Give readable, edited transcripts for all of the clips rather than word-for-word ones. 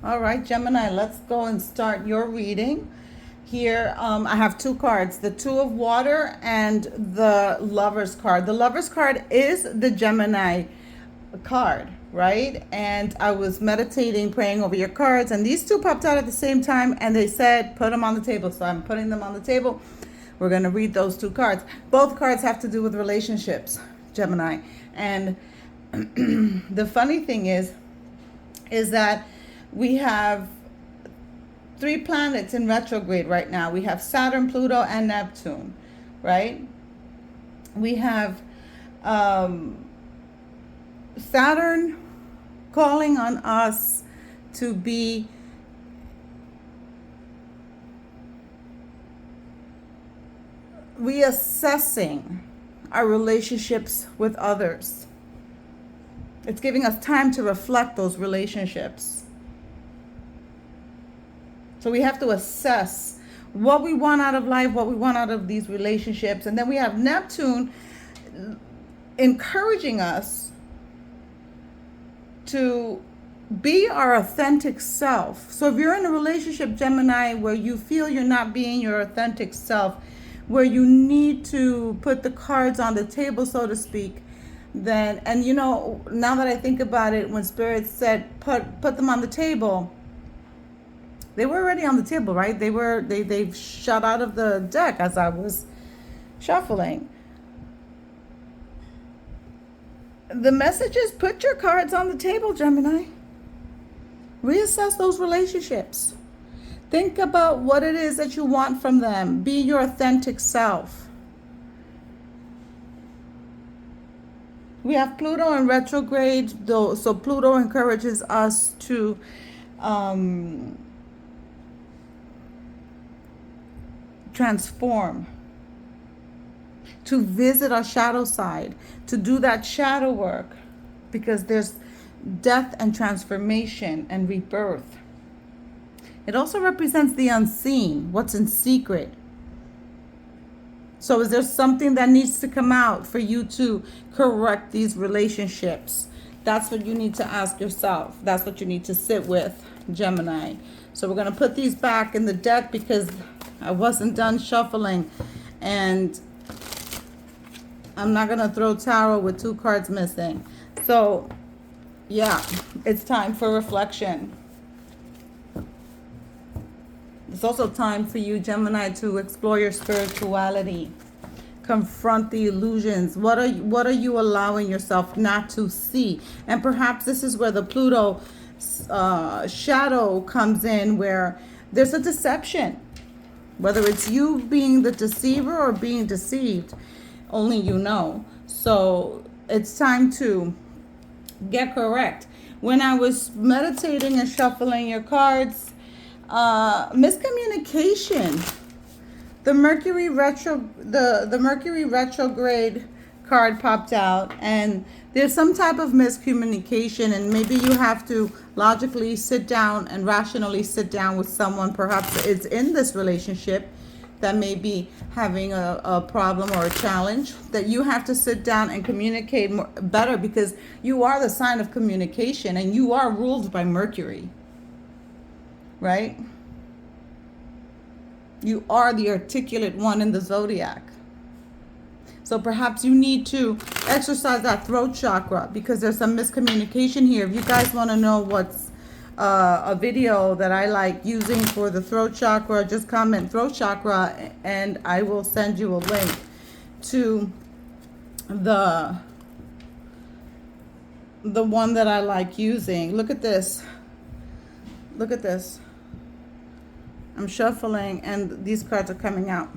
All right, Gemini, let's go and start your reading. Here, I have two cards, the Two of Water and the Lover's card. The Lover's card is the Gemini card, right? And I was meditating, praying over your cards, and these two popped out at the same time, and they said, put them on the table. So I'm putting them on the table. We're going to read those two cards. Both cards have to do with relationships, Gemini. And the funny thing is that we have three planets in retrograde right now. We have Saturn, Pluto, and Neptune, right? We have Saturn calling on us to be reassessing our relationships with others. It's giving us time to reflect those relationships. So we have to assess what we want out of life, what we want out of these relationships. And then we have Neptune encouraging us to be our authentic self. So if you're in a relationship, Gemini, where you feel you're not being your authentic self, where you need to put the cards on the table, so to speak, then, and you know, now that I think about it, when Spirit said put them on the table, they were already on the table, right? They've shot out of the deck as I was shuffling. The message is, put your cards on the table, Gemini. Reassess those relationships. Think about what it is that you want from them. Be your authentic self. We have Pluto in retrograde, though, so Pluto encourages us to transform, to visit our shadow side, to do that shadow work, because there's death and transformation and rebirth. It also represents the unseen, what's in secret. So is there something that needs to come out for you to correct these relationships? That's what you need to ask yourself. That's what you need to sit with, Gemini. So we're going to put these back in the deck because I wasn't done shuffling. And I'm not going to throw tarot with two cards missing. So, yeah, it's time for reflection. It's also time for you, Gemini, to explore your spirituality. Confront the illusions. What are you allowing yourself not to see? And perhaps this is where the Pluto shadow comes in, where there's a deception. Whether it's you being the deceiver or being deceived, only you know. So it's time to get correct. When I was meditating and shuffling your cards, miscommunication. The Mercury retrograde card popped out, and there's some type of miscommunication, and maybe you have to logically sit down and rationally sit down with someone. Perhaps it's in this relationship that may be having a problem or a challenge, that you have to sit down and communicate better, because you are the sign of communication and you are ruled by Mercury. Right? You are the articulate one in the zodiac. So perhaps you need to exercise that throat chakra, because there's some miscommunication here. If you guys want to know what's a video that I like using for the throat chakra, just comment throat chakra and I will send you a link to the one that I like using. Look at this. Look at this. I'm shuffling and these cards are coming out.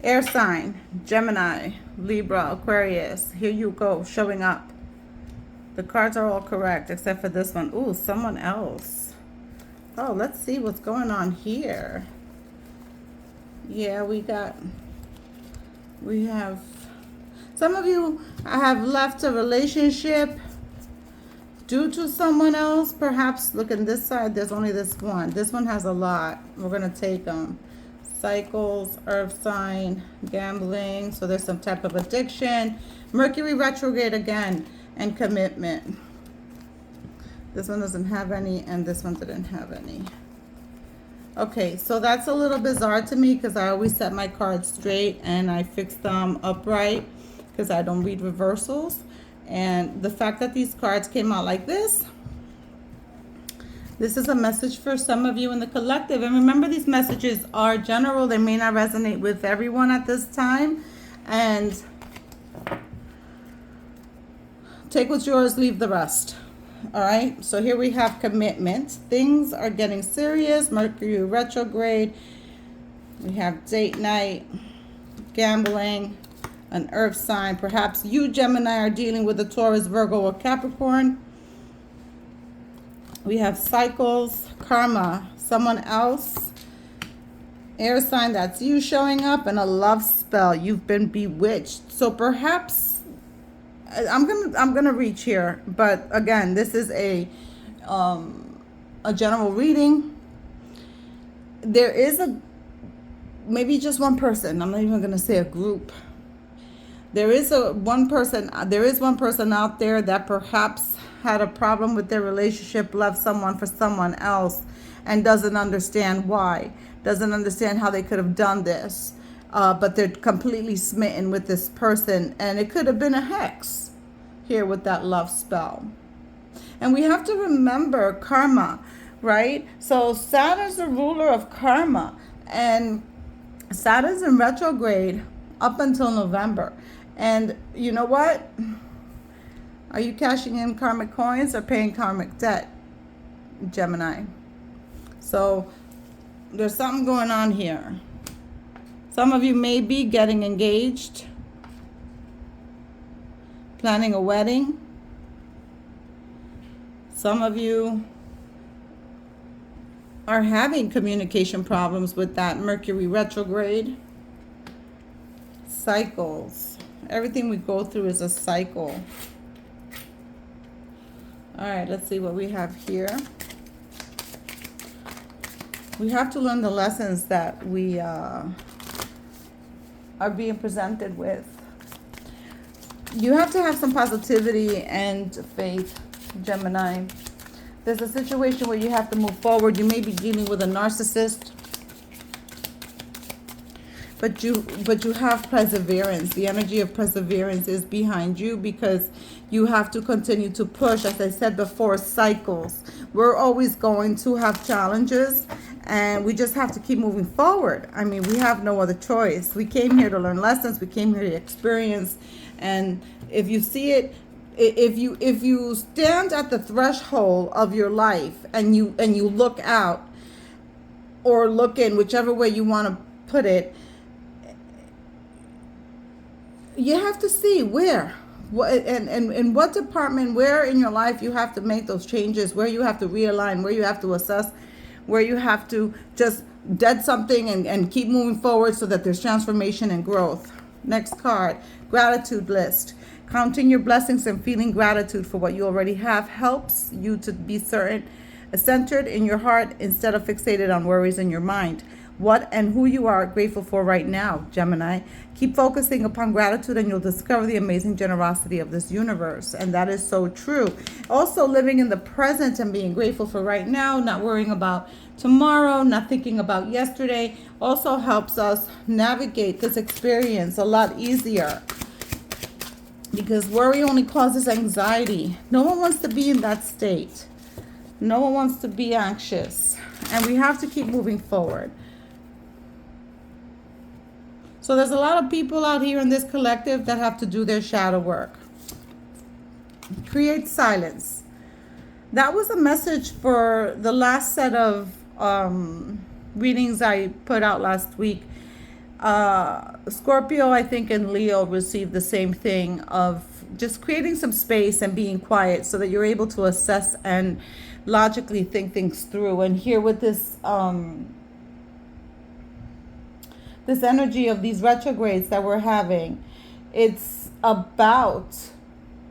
Air sign, Gemini, Libra, Aquarius. Here you go, showing up. The cards are all correct except for this one. Ooh, someone else. Oh, let's see what's going on here. Yeah, we have, some of you have left a relationship due to someone else. Perhaps look on this side, there's only this one. This one has a lot. We're going to take them. Cycles, earth sign, gambling. So there's some type of addiction. Mercury retrograde again, and commitment. This one doesn't have any, and this one didn't have any. Okay, so that's a little bizarre to me because I always set my cards straight and I fix them upright because I don't read reversals. And the fact that these cards came out like this is a message for some of you in the collective. And remember, these messages are general. They may not resonate with everyone at this time. And take what's yours, leave the rest. All right, so here we have commitment. Things are getting serious. Mercury retrograde. We have date night, gambling, an earth sign. Perhaps you, Gemini, are dealing with a Taurus, Virgo, or Capricorn. We have cycles, karma, someone else, air sign, that's you showing up, and a love spell. You've been bewitched. So perhaps I'm gonna reach here, but again, this is a general reading. There is maybe just one person. I'm not even gonna say a group. There is one person out there that perhaps had a problem with their relationship, left someone for someone else, and doesn't understand why, doesn't understand how they could have done this. But they're completely smitten with this person, and it could have been a hex here with that love spell. And we have to remember karma, right? So Saturn's the ruler of karma, and Saturn's in retrograde up until November. And you know what? Are you cashing in karmic coins or paying karmic debt, Gemini? So there's something going on here. Some of you may be getting engaged, planning a wedding. Some of you are having communication problems with that Mercury retrograde. Cycles. Everything we go through is a cycle. All right, let's see what we have here. We have to learn the lessons that we are being presented with. You have to have some positivity and faith, Gemini. There's a situation where you have to move forward. You may be dealing with a narcissist, but you have perseverance. The energy of perseverance is behind you because you have to continue to push. As I said before, cycles. We're always going to have challenges, and we just have to keep moving forward. I mean, we have no other choice. We came here to learn lessons. We came here to experience. And if you see it, if you stand at the threshold of your life and you look out or look in, whichever way you want to put it, you have to see where, and what department, where in your life you have to make those changes, where you have to realign, where you have to assess, where you have to just dead something and keep moving forward so that there's transformation and growth. Next card, gratitude list. Counting your blessings and feeling gratitude for what you already have helps you to be centered in your heart instead of fixated on worries in your mind. What and who you are grateful for right now, Gemini. Keep focusing upon gratitude and you'll discover the amazing generosity of this universe. And that is so true. Also, living in the present and being grateful for right now, not worrying about tomorrow, not thinking about yesterday, also helps us navigate this experience a lot easier. Because worry only causes anxiety. No one wants to be in that state. No one wants to be anxious. And we have to keep moving forward. So there's a lot of people out here in this collective that have to do their shadow work. Create silence. That was a message for the last set of readings I put out last week. Scorpio, I think, and Leo received the same thing of just creating some space and being quiet so that you're able to assess and logically think things through. And here with this this energy of these retrogrades that we're having, it's about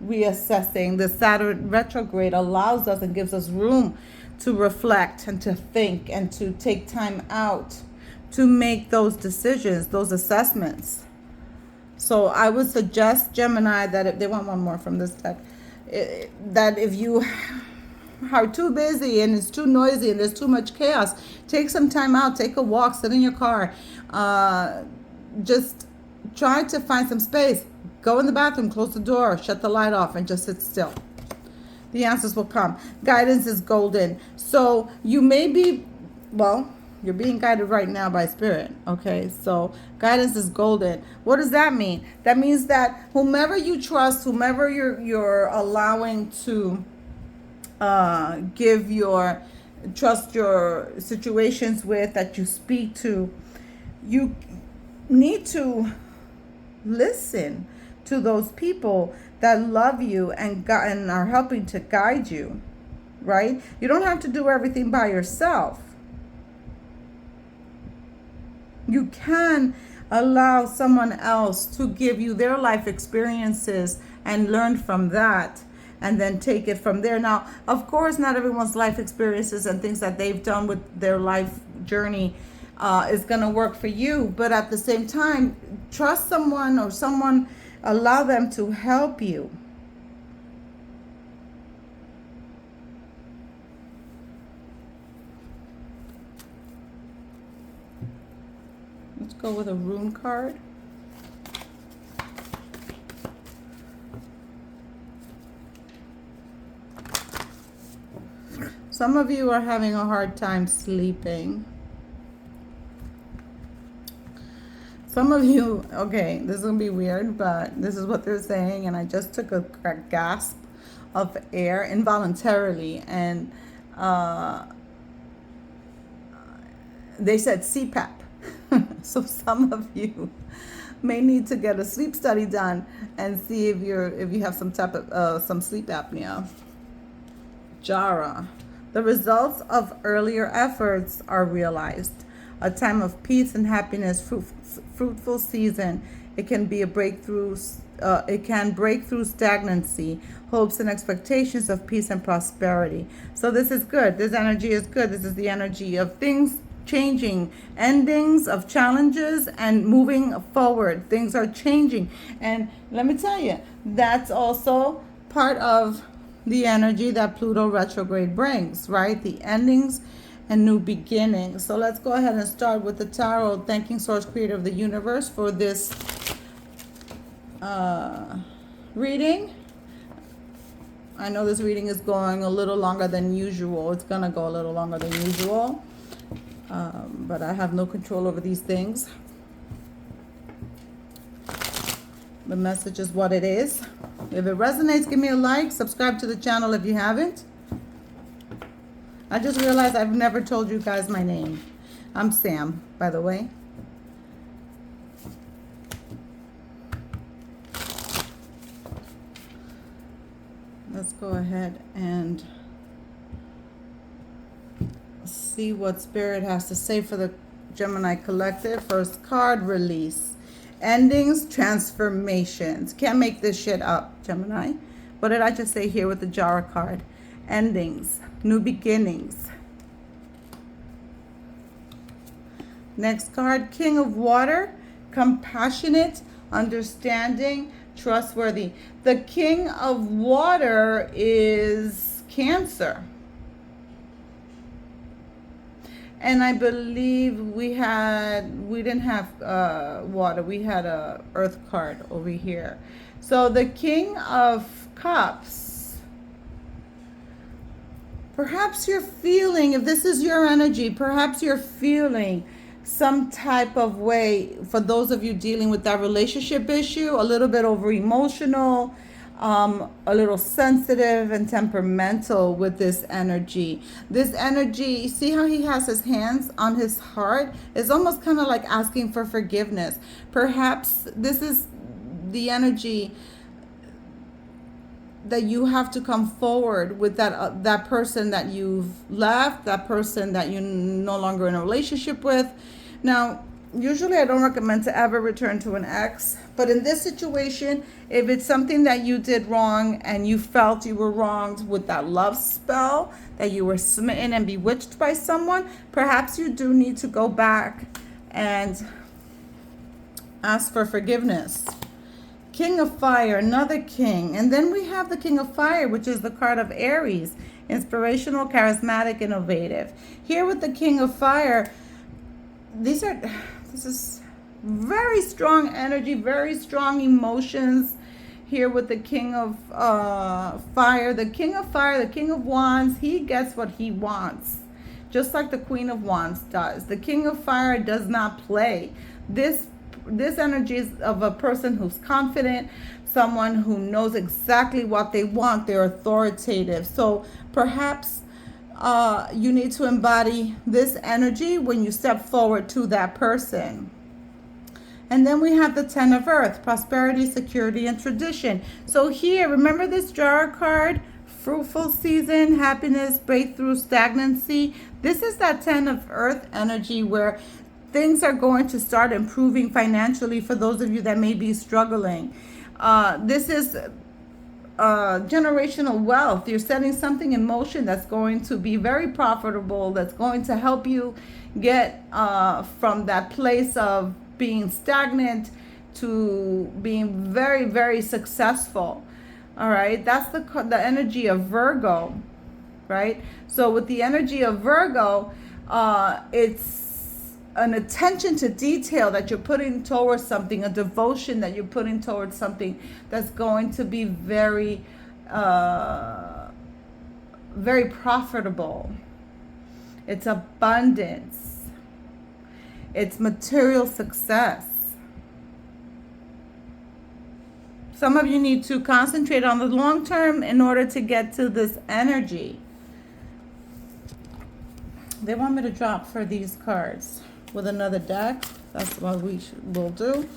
reassessing. The Saturn retrograde allows us and gives us room to reflect and to think and to take time out to make those decisions, those assessments. So I would suggest, Gemini, that if they want one more from this deck, that if you are too busy and it's too noisy and there's too much chaos, take some time out, take a walk, sit in your car, just try to find some space, go in the bathroom, close the door, shut the light off, and just sit still. The answers will come. Guidance is golden. So you may be, well, you're being guided right now by spirit. Okay, so guidance is golden. What does that mean? That means that whomever you trust, whomever you're allowing to trust your situations with, that you speak to, you need to listen to those people that love you and are helping to guide you, right? You don't have to do everything by yourself. You can allow someone else to give you their life experiences and learn from that, and then take it from there. Now, of course, not everyone's life experiences and things that they've done with their life journey is going to work for you. But at the same time, trust someone, or someone, allow them to help you. Let's go with a rune card. Some of you are having a hard time sleeping. Some of you, okay, this is going to be weird, but this is what they're saying, and I just took a gasp of air involuntarily, and they said CPAP. So some of you may need to get a sleep study done and see if you have some type of some sleep apnea. Jara, the results of earlier efforts are realized. A time of peace and happiness, fruitful season. It can be a breakthrough. It can break through stagnancy, hopes and expectations of peace and prosperity. So this is good. This energy is good. This is the energy of things changing, endings of challenges, and moving forward. Things are changing. And let me tell you, that's also part of the energy that Pluto retrograde brings, right? The endings and new beginnings. So let's go ahead and start with the tarot, thanking Source Creator of the universe for this reading. I know this reading is going a little longer than usual. It's gonna go a little longer than usual, but I have no control over these things. The message is what it is. If it resonates, give me a like. Subscribe to the channel if you haven't. I just realized I've never told you guys my name. I'm Sam, by the way. Let's go ahead and see what Spirit has to say for the Gemini Collective. First card, release. Endings, transformations. Can't make this shit up, Gemini. What did I just say here with the Jara card? Endings, new beginnings. Next card, King of Water, compassionate, understanding, trustworthy. The King of Water is Cancer. And I believe we didn't have water. We had a earth card over here. So the King of Cups, perhaps you're feeling, if this is your energy, perhaps you're feeling some type of way, for those of you dealing with that relationship issue, a little bit over emotional, a little sensitive and temperamental with this energy. This energy, see how he has his hands on his heart? It's almost kind of like asking for forgiveness. Perhaps this is the energy that you have to come forward with that person that you've left, that person that you're no longer in a relationship with. Now, usually I don't recommend to ever return to an ex, but in this situation, if it's something that you did wrong and you felt you were wronged with that love spell, that you were smitten and bewitched by someone, perhaps you do need to go back and ask for forgiveness. King of Fire, another king. And then we have the King of Fire, which is the card of Aries. inspirational, charismatic, innovative. Here with the King of Fire, this is very strong energy, very strong emotions. Here with the King of Fire, the King of Fire, the King of Wands, he gets what he wants, just like the Queen of Wands does. The King of Fire does not play. This energy is of a person who's confident, someone who knows exactly what they want. They're authoritative. So perhaps you need to embody this energy when you step forward to that person. And then we have the Ten of Earth, prosperity, security, and tradition. So here, remember this jar card? Fruitful season, happiness, breakthrough, stagnancy. This is that Ten of Earth energy where things are going to start improving financially for those of you that may be struggling. This is generational wealth. You're setting something in motion that's going to be very profitable, that's going to help you get from that place of being stagnant to being very, very successful. All right, that's the energy of Virgo, right? So with the energy of Virgo, it's an attention to detail that you're putting towards something, a devotion that you're putting towards something that's going to be very, very profitable. It's abundance. It's material success. Some of you need to concentrate on the long term in order to get to this energy. They want me to drop for these cards with another deck. That's what will do.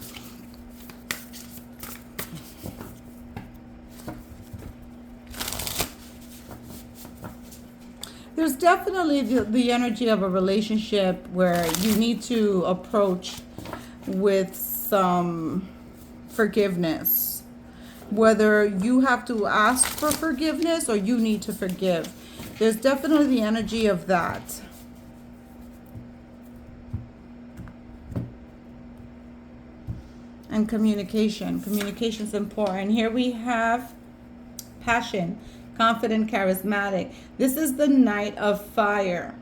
There's definitely the energy of a relationship where you need to approach with some forgiveness. Whether you have to ask for forgiveness or you need to forgive. There's definitely the energy of that. And communication. Communication is important. Here we have passion. Confident, charismatic. This is the Knight of Fire.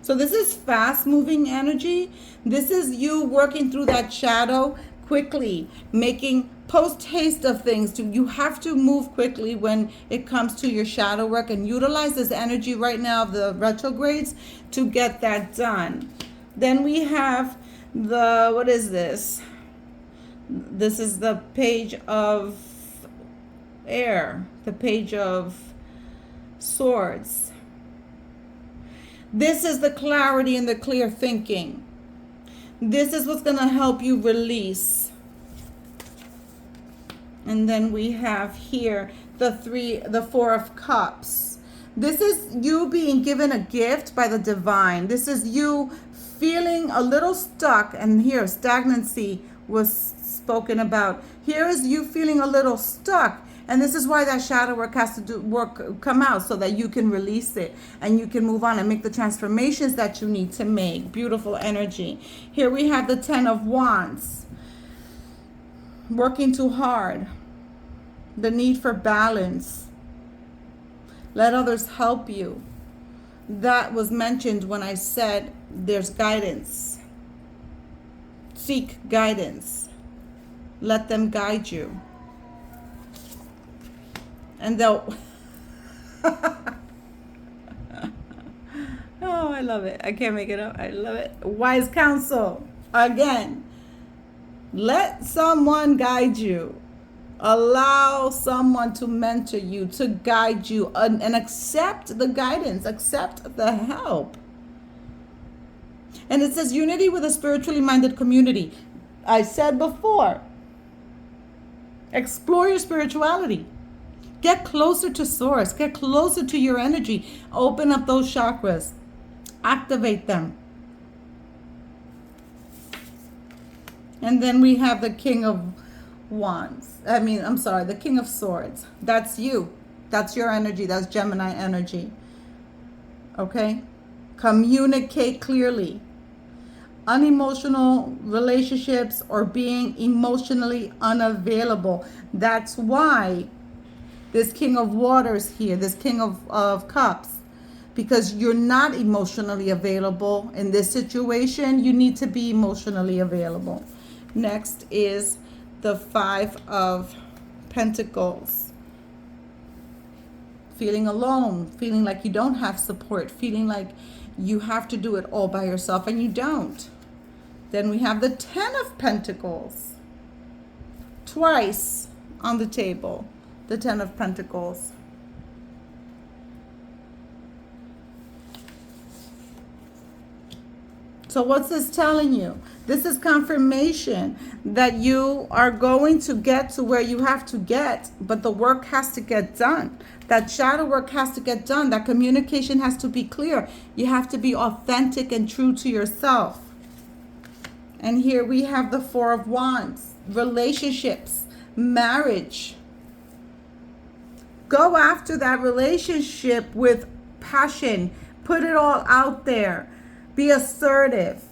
So this is fast moving energy. This is you working through that shadow quickly, making post haste of things. You have to move quickly when it comes to your shadow work and utilize this energy right now of the retrogrades to get that done. Then we have the, what is this? This is the Page of Air, the Page of Swords. This is the clarity and the clear thinking. This is what's going to help you release. And then we have here the Four of Cups. This is you being given a gift by the divine. This is you feeling a little stuck. And here, stagnancy was spoken about. Here is you feeling a little stuck. And this is why that shadow work has to come out so that you can release it and you can move on and make the transformations that you need to make. Beautiful energy. Here we have the Ten of Wands. Working too hard. The need for balance. Let others help you. That was mentioned when I said there's guidance. Seek guidance. Let them guide you. And they'll oh, I love it. I can't make it up. I love it. Wise counsel. Again, let someone guide you. Allow someone to mentor you, to guide you, and accept the guidance, accept the help. And it says unity with a spiritually minded community. I said before, explore your spirituality. Get closer to source. Get closer to your energy. Open up those chakras. Activate them. And then we have the King of Wands. The King of Swords. That's you. That's your energy. That's Gemini energy. Okay? Communicate clearly. Unemotional relationships or being emotionally unavailable. That's why This King of Waters here, this King of Cups, because you're not emotionally available in this situation. You need to be emotionally available. Next is the Five of Pentacles. Feeling alone, feeling like you don't have support, feeling like you have to do it all by yourself and you don't. Then we have the Ten of Pentacles. Twice on the table, the Ten of Pentacles. So what's this telling you? This is confirmation that you are going to get to where you have to get, but the work has to get done. That shadow work has to get done. That communication has to be clear. You have to be authentic and true to yourself. And here we have the Four of Wands. Relationships, marriage. Go after that relationship with passion. Put it all out there. Be assertive.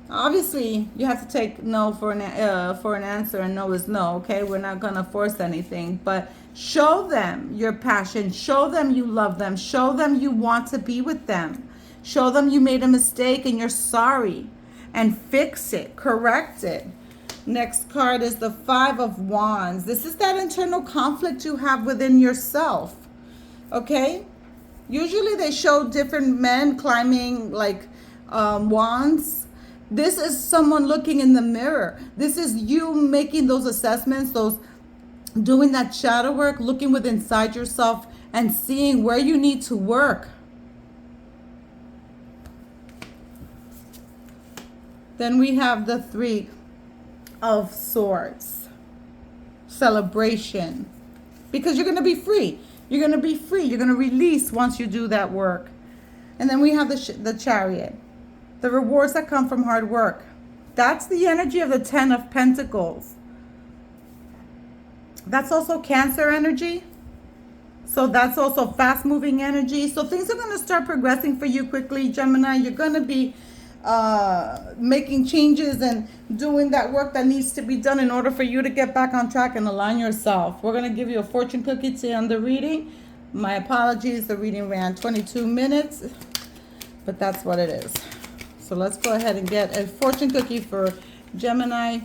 Obviously, you have to take no for an answer, and no is no, okay? We're not going to force anything, but show them your passion. Show them you love them. Show them you want to be with them. Show them you made a mistake and you're sorry, and fix it, correct it. Next card is the Five of Wands. This is that internal conflict you have within yourself, okay? Usually they show different men climbing like wands. This is someone looking in the mirror. This is you making those assessments, doing that shadow work, looking within inside yourself and seeing where you need to work. Then we have the Three of Swords. Celebration. Because you're going to be free. You're going to be free. You're going to release once you do that work. And then we have the Chariot. The rewards that come from hard work. That's the energy of the Ten of Pentacles. That's also Cancer energy. So that's also fast-moving energy. So things are going to start progressing for you quickly, Gemini. You're going to be making changes and doing that work that needs to be done in order for you to get back on track and align yourself. We're going to give you a fortune cookie to end the reading. My apologies, the reading ran 22 minutes, but that's what it is. So let's go ahead and get a fortune cookie for Gemini.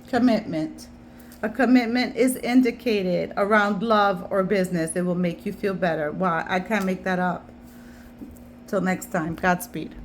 Commitment. A commitment is indicated around love or business. It will make you feel better. Wow, I can't make that up. Till next time, Godspeed.